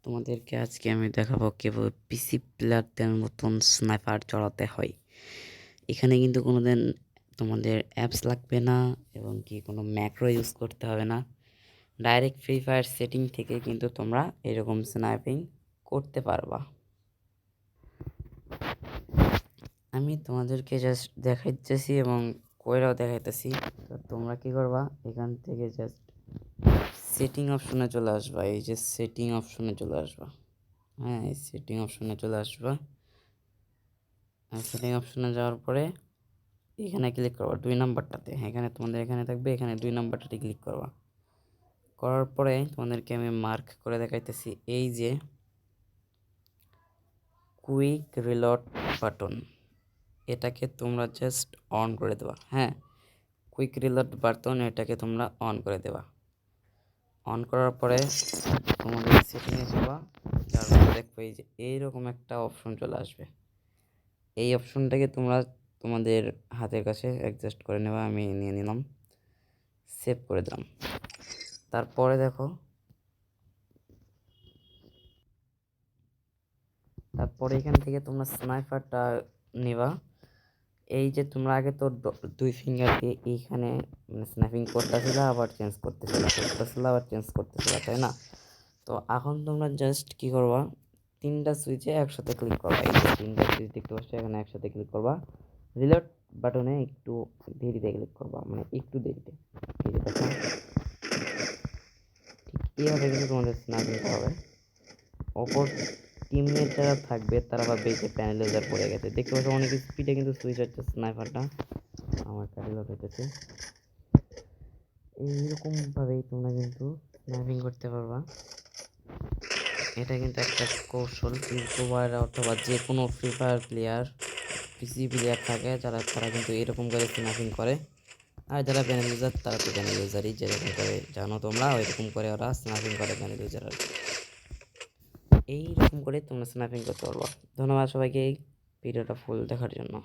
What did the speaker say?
তোমাদেরকে আজকে আমি দেখাবো কিভাবে পিসি প্লেয়ারদের মতন স্নাইপার চড়াতে হয়। এখানে কিন্তু কোনোদিন তোমাদের অ্যাপস লাগবে না এবং কি কোনো ম্যাক্রো ইউজ করতে হবে না। ডাইরেক্ট ফ্রি ফায়ার সেটিং থেকে কিন্তু তোমরা এরকম স্নাইপিং করতে পারবা। আমি তোমাদেরকে জাস্ট দেখাইতেছি এবং কইরাও দেখাইতেছি। তো তোমরা কি করবা, এখান থেকে জাস্ট সেটিং অপশনে চলে আসবা। এই যে সেটিং অপশনে চলে আসবা। হ্যাঁ, এই সেটিং অপশনে চলে আসবা। সেটিং অপশনে যাওয়ার পরে এখানে ক্লিক করবা 2 নাম্বারটাতে। এখানে তোমাদের এখানে থাকবে, এখানে 2 নাম্বারটাতে ক্লিক করবা। করার পরে তোমাদেরকে আমি মার্ক করে দেখাইতেছি, এই যে কুইক রিলোড বাটন, এটাকে তোমরা জাস্ট অন করে দেবা। হ্যাঁ, কুইক রিলোড বাটন এটাকে তোমরা অন করে দেবা। অন করার পরে তোমাদের সেটিংয়ে যাবা, যার পরে দেখবো এই যে এইরকম একটা অপশন চলে আসবে। এই অপশনটাকে তোমরা তোমাদের হাতের কাছে অ্যাডজাস্ট করে নেবা। আমি নিয়ে নিলাম, সেভ করে দিলাম। তারপরে দেখো, তারপরে এখান থেকে তোমরা স্নাইপারটা নেবা। এই যে তোমরা আগে তো 2 ফিঙ্গার দিয়ে এইখানে স্ন্যাপিং করতেছিল, আবার চেঞ্জ করতেছিল, আবার চেঞ্জ করতেছিল, তাই না? তো এখন তোমরা জাস্ট কি করবা, 3টা সুইচে একসাথে ক্লিক করবা। এই যে 3টা সুইচ দেখতে পাচ্ছ, এখানে একসাথে ক্লিক করবা। রিলোড বাটনে একটু দেরিতে ক্লিক করবা, মানে একটু দেরিতে। এই যে দেখো, ঠিক এইভাবে কিন্তু তোমাদের স্ন্যাপিংটা হবে। অপর টিমমেট যারা থাকবে তারা ভাববে যে প্যানেলাইজার পড়ে গেছে। দেখতে পাচ্ছ অনেক স্পিডে কিন্তু সুইচ হচ্ছে স্নাইপারটা। আমার রিলোড হইতেছে। এইরকম ভাবেই তোমরা কিন্তু স্নাইপিং করতে পারবা। এটা কিন্তু একটা কৌশল, ইউটিউবার অথবা যে কোনো ফ্রি ফায়ার প্লেয়ার, পিসি প্লেয়ার থাকে যারা, তারা কিন্তু এরকম করে স্নাইপিং করে। আর যারা ব্যানেল ইউজার তারা তো ব্যানেল ইউজারই, যেরকম করে জানো তোমরা, ওইরকম করে ওরা স্নাইপিং করে ব্যানেল ইউজার। এইরকম করে তোমরা স্ন্যাপিং করতে পারবা। ধন্যবাদ সবাইকে এই ভিডিওটা ফুল দেখার জন্য।